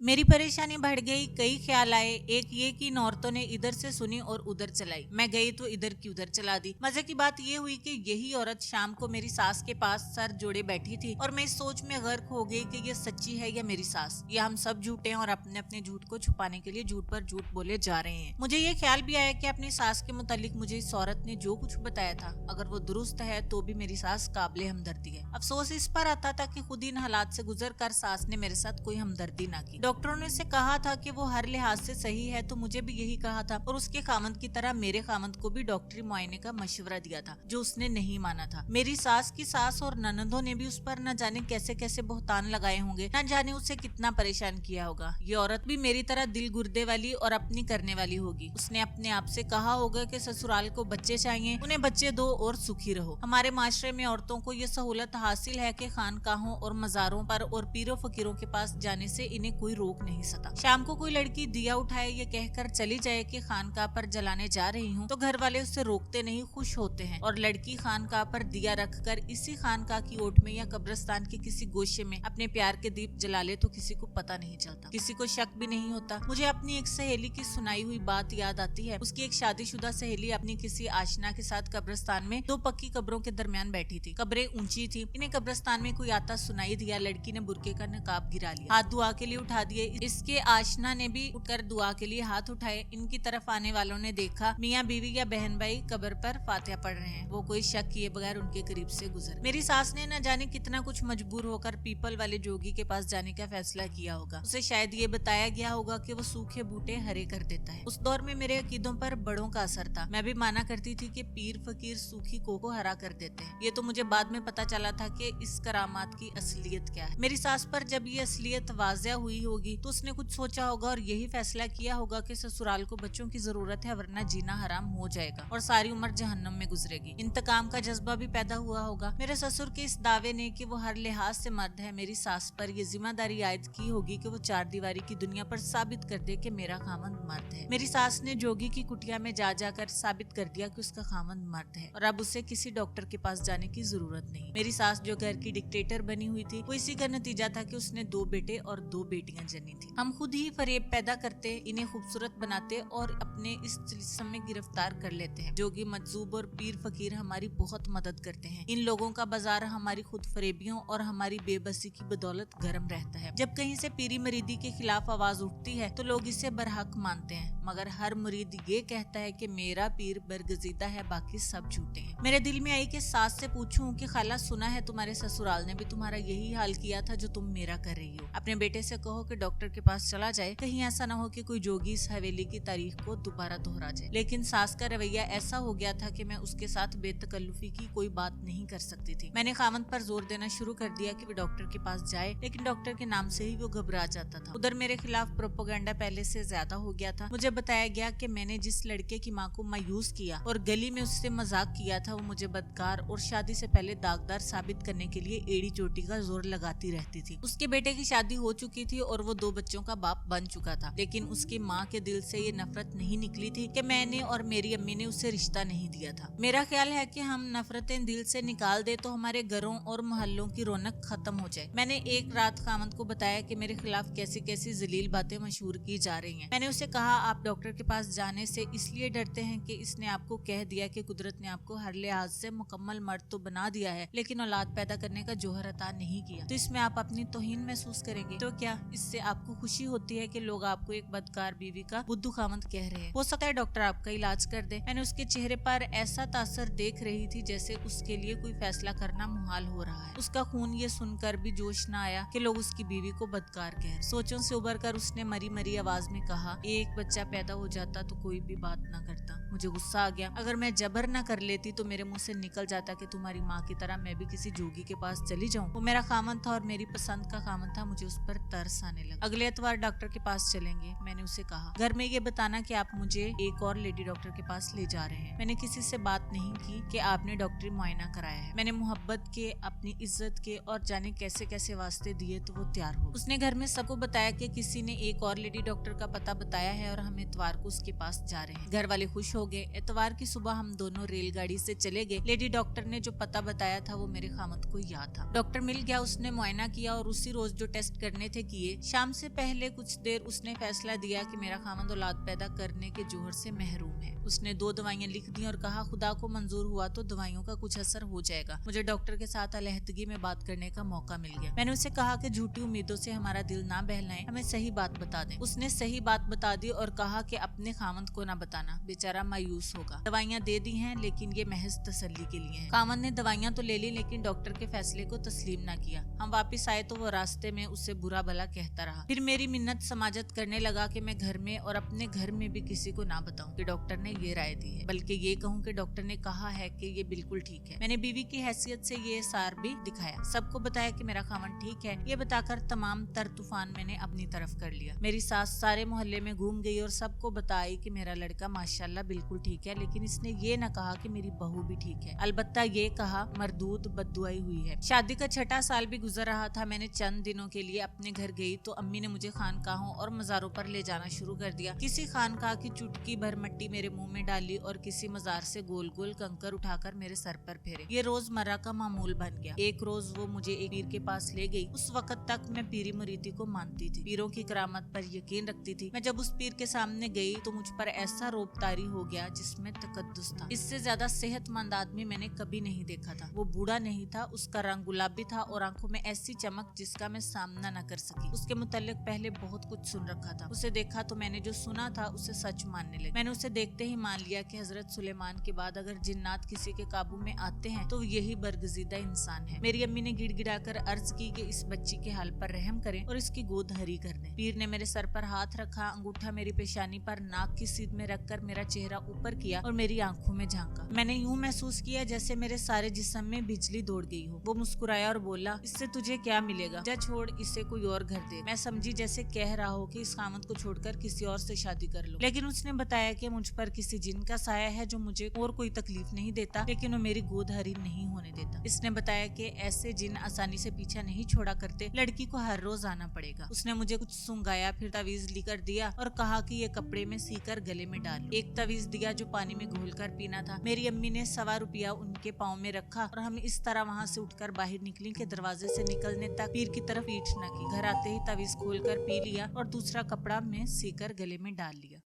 मेरी परेशानी बढ़ गई, कई ख्याल आए। एक ये कि इन औरतों ने इधर से सुनी और उधर चलाई। मैं गई तो इधर की उधर चला दी। मजे की बात ये हुई कि यही औरत शाम को मेरी सास के पास सर जोड़े बैठी थी और मैं इस सोच में गर्क हो गई कि ये सच्ची है या मेरी सास, या हम सब झूठे हैं और अपने अपने झूठ को छुपाने के लिए झूठ पर झूठ बोले जा रहे हैं। मुझे ये ख्याल भी आया कि अपनी सास के मुतालिक मुझे इस औरत ने जो कुछ बताया था, अगर वो दुरुस्त है तो भी मेरी सास काबिले हमदर्दी है। अफसोस इस पर आता था कि खुद इन हालात से गुजर कर सास ने मेरे साथ कोई हमदर्दी ना की। डॉक्टरों ने उसे कहा था कि वो हर लिहाज से सही है, तो मुझे भी यही कहा था और उसके खामंद की तरह मेरे खामंद को भी डॉक्टरी मुआयने का मशवरा दिया था, जो उसने नहीं माना था। मेरी सास की सास और ननदों ने भी उस पर न जाने कैसे कैसे बहतान लगाए होंगे, न जाने उसे कितना परेशान किया होगा। ये औरत भी मेरी तरह दिल गुर्दे वाली और अपनी करने वाली होगी। उसने अपने आप से कहा होगा कि ससुराल को बच्चे चाहिए, उन्हें बच्चे दो और सुखी रहो। हमारे माशरे में औरतों को ये सहूलत हासिल है कि खानकाहों और मजारों पर और पीरों फकीरों के पास जाने से इन्हें कोई रोक नहीं सकता। शाम को कोई लड़की दिया उठाए ये कहकर चली जाए कि खानकाह पर जलाने जा रही हूँ, तो घर वाले उसे रोकते नहीं, खुश होते हैं। और लड़की खानकाह पर दिया रखकर इसी खानकाह की ओट में या कब्रिस्तान के किसी गोशे में अपने प्यार के दीप जला ले तो किसी को पता नहीं चलता, किसी को शक भी नहीं होता। मुझे अपनी एक सहेली की सुनाई हुई बात याद आती है। उसकी एक शादीशुदा सहेली अपनी किसी आशना के साथ कब्रिस्तान में दो पक्की कब्रों के दरमियान बैठी थी। कब्रें ऊंची थी। इन्हें कब्रिस्तान में कोई आता सुनाई दिया। लड़की ने बुरके का नकाब गिरा लिया, हाथ दुआ के लिए उठा दिए। इसके आशना ने भी उठकर दुआ के लिए हाथ उठाए। इनकी तरफ आने वालों ने देखा मियाँ बीवी या बहन भाई कब्र पर फातिहा पढ़ रहे हैं। वो कोई शक किए बगैर उनके करीब से गुजर। मेरी सास ने न जाने कितना कुछ मजबूर होकर पीपल वाले जोगी के पास जाने का फैसला किया होगा। उसे शायद ये बताया गया होगा कि वो सूखे बूटे हरे कर देता है। उस दौर में मेरे अकीदों पर बड़ों का असर था। मैं भी माना करती थी कि पीर फकीर सूखी को हरा कर देते हैं। ये तो मुझे बाद में पता चला था कि इस करामात की असलियत क्या है। मेरी सास पर जब ये असलियत वाज़िया हुई होगी तो उसने कुछ सोचा होगा और यही फैसला किया होगा कि ससुराल को बच्चों की जरूरत है, वरना जीना हराम हो जाएगा और सारी उम्र जहन्नम में गुजरेगी। इंतकाम का जज्बा भी पैदा हुआ होगा। मेरे ससुर के इस दावे ने कि वो हर लिहाज से मर्द है, मेरी सास पर ये जिम्मेदारी आयद की होगी कि वो चार दीवारी की दुनिया पर साबित कर दे कि मेरा खामंद मर्द है। मेरी सास ने जोगी की कुटिया में जा जाकर साबित कर दिया कि उसका खामंद मर्द है और अब उसे किसी डॉक्टर के पास जाने की जरूरत नहीं। मेरी सास जो घर की डिक्टेटर बनी हुई थी, वो इसी का नतीजा था कि उसने 2 बेटे और 2 बेटियां जनी थी। हम खुद ही फरेब पैदा करते, इन्हें खूबसूरत बनाते और अपने इस तिलिस्म में गिरफ्तार कर लेते हैं। जोगी मजजूब और पीर फकीर हमारी बहुत मदद करते हैं। इन लोगों का बाजार हमारी खुद फरेबियों और हमारी बेबसी की बदौलत गर्म रहता है। जब कहीं से पीरी मरीदी के खिलाफ आवाज उठती है तो लोग इसे बरहक मानते हैं, मगर हर मुरीद ये कहता है कि मेरा पीर बरगजीदा है, बाकी सब झूठे हैं। मेरे दिल में आई कि सास से पूछूं कि खाला सुना है तुम्हारे ससुराल ने भी तुम्हारा यही हाल किया था जो तुम मेरा कर रही हो। अपने बेटे से कहो कि डॉक्टर के पास चला जाए, कहीं ऐसा ना हो कि कोई जोगी इस हवेली की तारीख को दोबारा दोहरा जाए। लेकिन सास का रवैया ऐसा हो गया था कि मैं उसके साथ बेतकल्लुफी की कोई बात नहीं कर सकती थी। मैंने खामंद पर जोर देना शुरू कर दिया कि वो डॉक्टर के पास जाए, लेकिन डॉक्टर के नाम से ही वो घबरा जाता था। उधर मेरे खिलाफ प्रोपेगेंडा पहले से ज्यादा हो गया था। मुझे बताया गया कि मैंने जिस लड़के की माँ को मायूस किया और गली में उससे मजाक किया था, वो मुझे बदकार और शादी से पहले दागदार साबित करने के लिए एड़ी चोटी का जोर लगाती रहती थी। उसके बेटे की शादी हो चुकी थी और वो 2 बच्चों का बाप बन चुका था, लेकिन उसकी माँ के दिल से ये नफरत नहीं निकली थी कि मैंने और मेरी अम्मी ने उसे रिश्ता नहीं दिया था। मेरा ख्याल है कि हम नफरतें दिल से निकाल दे तो हमारे घरों और मोहल्लों की रौनक खत्म हो जाए। मैंने एक रात खामंद को बताया कि मेरे खिलाफ कैसी कैसी जलील बातें मशहूर की जा रही हैं। मैंने उसे कहा, आप डॉक्टर के पास जाने से इसलिए डरते हैं कि इसने आपको कह दिया कि कुदरत ने आपको हर लिहाज से मुकम्मल मर्द तो बना दिया है, लेकिन औलाद पैदा करने का जोहर अता नहीं किया, तो इसमें आप अपनी तौहीन महसूस करेंगे। तो क्या इससे आपको खुशी होती है कि लोग आपको एक बदकार बीवी का बुद्धू खामंद कह रहे हैं? हो सकता है डॉक्टर आपका इलाज कर दे। मैंने उसके चेहरे पर ऐसा तासर देख रही थी जैसे उसके लिए कोई फैसला करना मुहाल हो रहा है। उसका खून ये सुनकर भी जोश न आया कि लोग उसकी बीवी को बदकार कह रहे। सोचों से उबर कर उसने मरी मरी आवाज में कहा, एक बच्चा पैदा हो जाता तो कोई भी बात न करता। मुझे गुस्सा आ गया। अगर मैं जबर न कर लेती तो मेरे मुंह से निकल जाता कि तुम्हारी माँ की तरह मैं भी किसी जोगी के पास चली जाऊं। वो मेरा खामन था और मेरी पसंद का खामन था। मुझे उस पर तरस आने लगा। अगले एतवार डॉक्टर के पास चलेंगे, मैंने उसे कहा। घर में ये बताना कि आप मुझे एक और लेडी डॉक्टर के पास ले जा रहे हैं। मैंने किसी से बात नहीं की कि आपने डॉक्टरी मुआयना कराया है। मैंने मोहब्बत के, अपनी इज्जत के और जाने कैसे कैसे वास्ते दिए तो वो तैयार हो। उसने घर में सबको बताया कि किसी ने एक और लेडी डॉक्टर का पता बताया है और हम इतवार को उसके पास जा रहे हैं। घर वाले खुश हो गए। इतवार की सुबह हम दोनों रेलगाड़ी से चले गए। लेडी डॉक्टर ने जो पता बताया था वो मेरे खामद को याद था। डॉक्टर मिल गया, उसने मुआयना किया और उसी रोज जो टेस्ट करने थे किए। शाम से पहले कुछ देर उसने फैसला दिया कि मेरा खामद औलाद पैदा करने के जोहर से महरूम है। उसने 2 दवाइयां लिख दी और कहा खुदा को मंजूर हुआ तो दवाइयों का कुछ असर हो जाएगा। मुझे डॉक्टर के साथ अलहदगी में बात करने का मौका मिल गया। मैंने उसे कहा कि झूठी उम्मीदों से हमारा दिल ना बहलाएं, हमें सही बात बता दें। उसने सही बात बता दी और कहा कि अपने खामद को ना बताना, बेचारा मायूस होगा। दवाइयां दे दी हैं लेकिन ये महज तसल्ली के लिए है। खामद ने दवाइयां तो ले ली लेकिन डॉक्टर के फैसले को तस्लीम ना किया। हम वापिस आए तो वो रास्ते में उससे बुरा भला कहता रहा। फिर मेरी मिन्नत समाजत करने लगा कि मैं घर में और अपने घर में भी किसी को ना बताऊं कि डॉक्टर ने ये राय दी है, बल्कि ये कहूं कि डॉक्टर ने कहा है कि ये बिल्कुल ठीक है। मैंने बीवी की हैसियत से ये सार भी दिखाया, सबको बताया कि मेरा खामन ठीक है। ये बताकर तमाम तर तूफान मैंने अपनी तरफ कर लिया। मेरी सास सारे मोहल्ले में घूम गई और सबको बताई कि मेरा लड़का माशाल्लाह बिल्कुल ठीक है, लेकिन इसने ये न कहा कि मेरी बहू भी ठीक है। अलबत्ता ये कहा मरदूद बद्दुआई हुई है। शादी का 6ठा साल भी गुजर रहा था। मैंने चंद दिनों के लिए अपने घर गई तो अम्मी ने मुझे खानकाहों और मज़ारों पर ले जाना शुरू कर दिया। किसी खानकाह की चुटकी भर मिट्टी मेरे मुंह में डाली और किसी मजार से गोल गोल कंकर उठाकर मेरे सर पर फेरे। ये रोजमर्रा का मामूल बन गया। एक रोज वो मुझे एक पीर के पास ले गई। उस वक्त तक मैं पीरी मुरीदी को मानती थी, पीरों की करामत पर यकीन रखती थी। मैं जब उस पीर के सामने गई तो मुझ पर ऐसा रोब तारी हो गया जिसमें तकद्दुस था। इससे ज्यादा सेहतमंद आदमी मैंने कभी नहीं देखा था। वो बूढ़ा नहीं था, उसका रंग गुलाबी था और आंखों में ऐसी चमक जिसका मैं सामना न कर सकी। उसके मुतालिक पहले बहुत कुछ सुन रखा था। उसे देखा तो मैंने जो सुना था उसे सच मानने लगी। मैंने उसे देखते ही मान लिया कि हजरत सुलेमान के बाद अगर जिन्नात किसी के काबू में आते हैं तो यही बरगजीदा इंसान है। मेरी अम्मी ने गिड़गिड़ाकर अर्ज की कि इस बच्ची के हाल पर रहम करें और इसकी गोद हरी कर दें। पीर ने मेरे सर पर हाथ रखा, अंगूठा मेरी पेशानी पर नाक की सीध में रखकर मेरा चेहरा ऊपर किया और मेरी आंखों में झांका। मैंने यूं महसूस किया जैसे मेरे सारे जिस्म में बिजली दौड़ गई हो। वो मुस्कुराया और बोला, इससे तुझे क्या मिलेगा, जा छोड़ इसे, कोई और घर दे। मैं समझी जैसे कह रहा हो कि इस खामद को छोड़कर किसी और से शादी कर लो। लेकिन उसने बताया कि मुझ पर किसी जिन का साया है जो मुझे और कोई तकलीफ नहीं देता, लेकिन वो मेरी गोद हरी नहीं होने देता। इसने बताया कि ऐसे जिन आसानी से पीछा नहीं छोड़ा करते, लड़की को हर रोज आना पड़ेगा। उसने मुझे कुछ सुंगाया, फिर तावीज लेकर दिया और कहा कि ये कपड़े में सीकर गले में डाल। एक तावीज दिया जो पानी में घोलकर पीना था। मेरी अम्मी ने 1.25 रुपया उनके पाँव में रखा और हम इस तरह वहाँ से उठकर बाहर निकली कि दरवाजे से निकलने तक पीर की तरफ पीठ न की। घर आते ही तावीज खोलकर पी लिया और दूसरा कपड़ा में सीकर गले में डाल लिया।